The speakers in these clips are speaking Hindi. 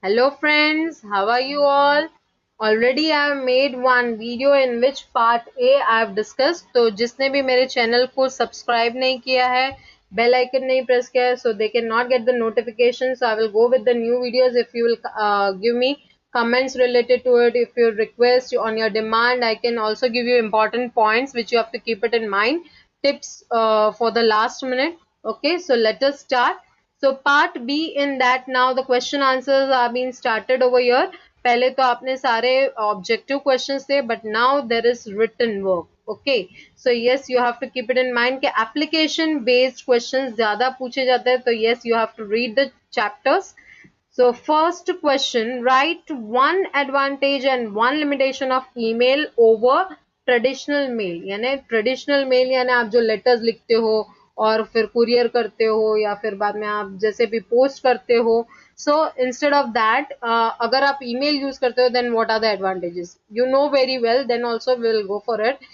Hello friends, how are you all? Already I have made one video in which part A I have discussed. तो जिसने भी मेरे चैनल को सब्सक्राइब नहीं किया है, बेल आइकन नहीं प्रेस किया है, so they cannot get the notification. So I will go with the new videos. If you will give me comments related to it, if you request on your demand, I can also give you important points which you have to keep it in mind. Tips for the last minute. Okay, so let us start. So part B in that now the question answers are being started over here. पहले तो आपने सारे ऑब्जेक्टिव क्वेश्चंस थे but now there is written work okay so yes you have to keep it in mind कि एप्लीकेशन बेस्ड क्वेश्चंस ज्यादा पूछे जाते हैं तो yes you have to read the chapters. So first question, write one advantage and one limitation of email over traditional mail. यानी traditional mail यानी आप जो letters लिखते हो और फिर कुरियर करते हो या फिर बाद में आप जैसे भी पोस्ट करते हो. So instead of that, अगर आप email use करते हो then what are the advantages? You know very well, then also we'll go for it.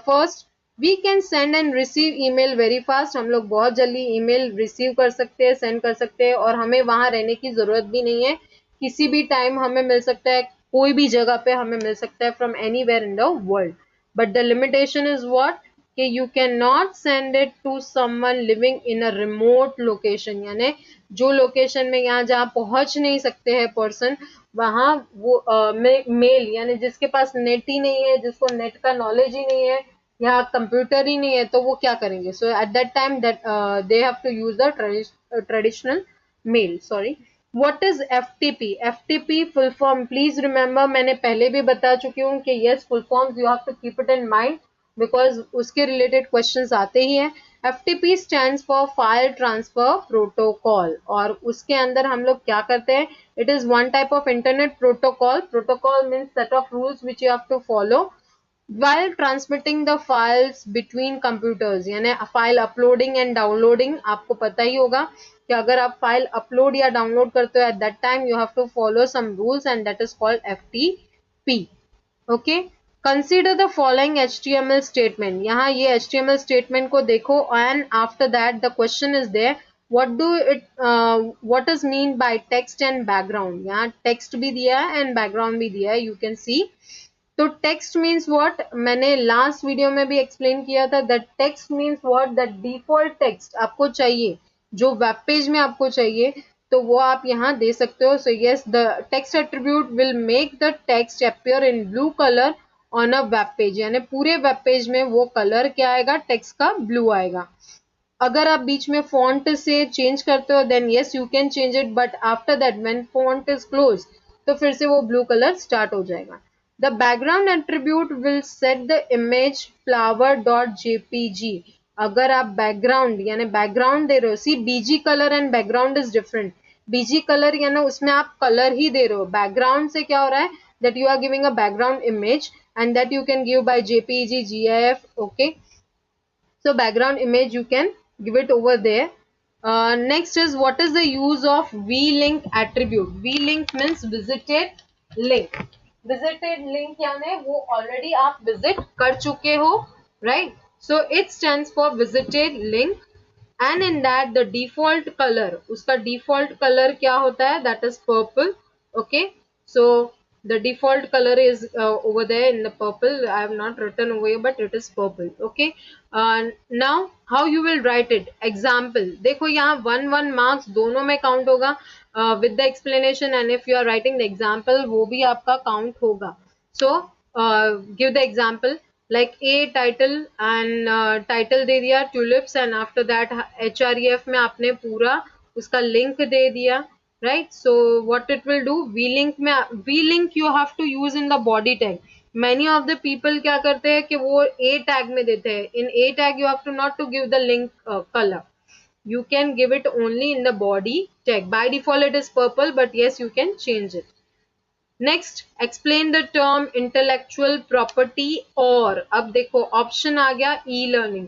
First, we can send and receive email very fast. हम लोग बहुत जल्दी ईमेल रिसीव कर सकते हैं, सेंड कर सकते हैं और हमें वहां रहने की जरूरत भी नहीं है. किसी भी टाइम हमें मिल सकता है, कोई भी जगह पे हमें मिल सकता है from anywhere in the world. But the limitation is what कि you can not send it to someone living in a remote location. यानी जो लोकेशन में यहाँ जहाँ पहुंच नहीं सकते हैं पर्सन, वहां वो मेल यानी जिसके पास नेट ही नहीं है, जिसको नेट का नॉलेज ही नहीं है या कंप्यूटर ही नहीं है, तो वो क्या करेंगे. So at that time that they have to use the traditional mail. Sorry, what is FTP? FTP full form please remember, मैंने पहले भी बता चुकी हूँ कि yes full forms you have to keep it in mind because उसके रिलेटेड क्वेश्चंस आते ही हैं. FTP stands for file transfer protocol और उसके अंदर हम लोग क्या करते हैं. It is one type of internet protocol. Protocol means set of rules which you have to follow while transmitting the files between computers. यानी फाइल अपलोडिंग एंड डाउनलोडिंग. आपको पता ही होगा कि अगर आप फाइल अपलोड या डाउनलोड करते हो at that time you have to follow some rules and that is called FTP. Okay, consider the following HTML statement. यहाँ ये HTML स्टेटमेंट को देखो and after that the question is there what is mean by text and background. यहाँ टेक्स्ट भी दिया है एंड बैकग्राउंड भी दिया है, यू कैन सी. तो टेक्स्ट मीन्स व्हाट, मैंने लास्ट वीडियो में भी एक्सप्लेन किया था. That text means what, that default text आपको चाहिए जो वेब पेज में आपको चाहिए तो वो आप यहाँ दे सकते हो. So yes, the text attribute will make the text appear in blue colour on a web page. यानी पूरे वेब पेज में वो कलर क्या आएगा, टेक्स्ट का ब्लू आएगा. अगर आप बीच में फॉन्ट से चेंज करते हो then yes you can change it, but after that when font is close तो फिर से वो ब्लू कलर स्टार्ट हो जाएगा. The background attribute will set the image flower.jpg. अगर आप बैकग्राउंड यानी बैकग्राउंड दे रहे हो, see BG colour and background is different. BG colour यानी उसमें आप कलर ही दे रहे हो. बैकग्राउंड से क्या हो रहा है, that you are giving a background image and that you can give by JPEG, GIF. Okay, so background image you can give it over there. Next is what is the use of vlink attribute. Vlink means visited link. Visited link यानी वो already आप visit कर चुके हो, right? So it stands for visited link and in that the default color, उसका default color क्या होता है, that is purple. Okay, so the default color is over there in the purple. I have not written over here but it is purple. Okay, now how you will write it. Example देखो यहाँ 1 marks दोनों में count होगा with the explanation and if you are writing the example वो भी आपका count होगा. So give the example like A title and title दे दिया tulips and after that href में आपने पूरा उसका link दे दिया, right? So what it will do, vlink में vlink you have to use in the body tag. Many of the people क्या करते हैं कि वो A tag में देते हैं. In A tag you have to not to give the link color. You can give it only in the body tag. By default it is purple but yes you can change it. Next, explain the term intellectual property. और अब देखो ऑप्शन आ गया ई लर्निंग.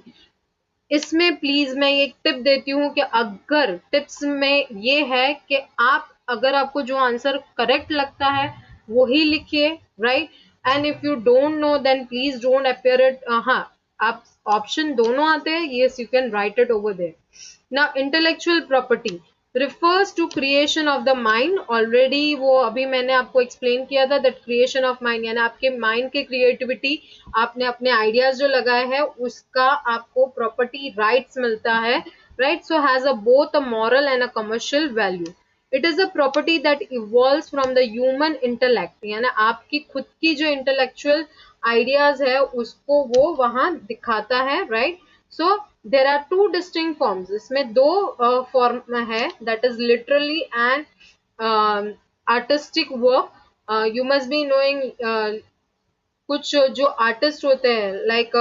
इसमें प्लीज मैं एक टिप देती हूँ कि अगर टिप्स में ये है कि आप अगर आपको जो आंसर करेक्ट लगता है वही लिखिए, right? And if you don't know then please don't appear it. हाँ, आप ऑप्शन दोनों आते हैं, yes you can write it over there. Now intellectual property, refers to creation of the mind. Already वो अभी मैंने आपको एक्सप्लेन किया था दैट क्रिएशन ऑफ माइंड यानी आपके माइंड के क्रिएटिविटी, आपने अपने आइडियाज जो लगाए हैं उसका आपको प्रॉपर्टी राइट्स मिलता है, right. So has a both a moral and a commercial value. It is a property that evolves from the human intellect, यानी आपकी खुद की जो इंटेलेक्चुअल आइडियाज है उसको वो वहां दिखाता है, right. So there are two distinct forms, इसमें दो फॉर्म है, that is literally and artistic work. You must be knowing कुछ जो आर्टिस्ट होते हैं लाइक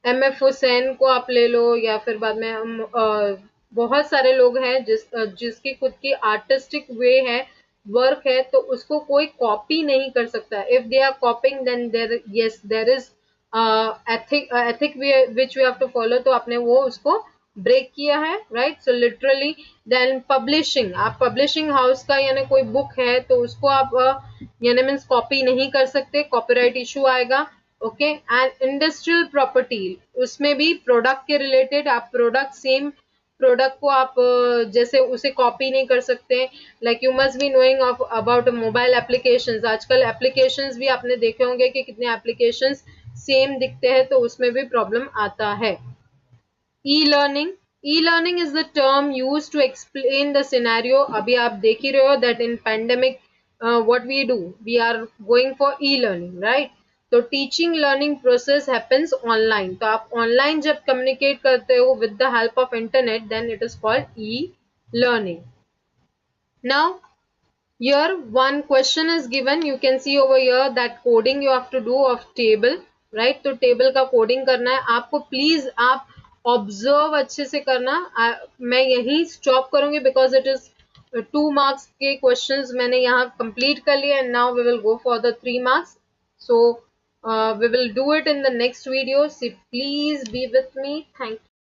एम एफ हुसैन को आप ले लो, या फिर बाद में बहुत सारे लोग हैं जिसकी खुद की आर्टिस्टिक वे है, वर्क है, तो उसको कोई कॉपी नहीं कर सकता. If they are copying then there yes there is ethic which we have to follow, तो आपने वो उसको ब्रेक किया है, right. So literally then publishing, आप पब्लिशिंग हाउस का यानी कोई बुक है तो उसको आप यानी मीन्स कॉपी नहीं कर सकते, कॉपीराइट इशू आएगा. ओके. एंड इंडस्ट्रियल प्रॉपर्टी, उसमें भी प्रोडक्ट के रिलेटेड, आप प्रोडक्ट सेम प्रोडक्ट को आप जैसे उसे कॉपी नहीं कर सकते. Like you must be knowing of about mobile applications. आजकल एप्लीकेशंस भी आपने देखे होंगे कि कितने एप्लीकेशंस सेम दिखते हैं, तो उसमें भी प्रॉब्लम आता है. E-learning. E-learning is the term used to explain the scenario. अभी आप देख ही रहे हो that in pandemic what we do, we are going for e-learning, right? तो teaching learning process happens online. तो आप online जब communicate करते हो with the help of internet, then it is called e-learning. Now here one question is given, you can see over here that coding you have to do of table, right. तो table का coding करना है आपको. प्लीज आप ऑब्जर्व अच्छे से करना. मैं यही स्टॉप करूंगी बिकॉज इट इज 2 मार्क्स के क्वेश्चंस मैंने यहाँ कंप्लीट कर लिए, and now we will go for the 3 marks. So we will do it in the next video. So please be with me. Thank you.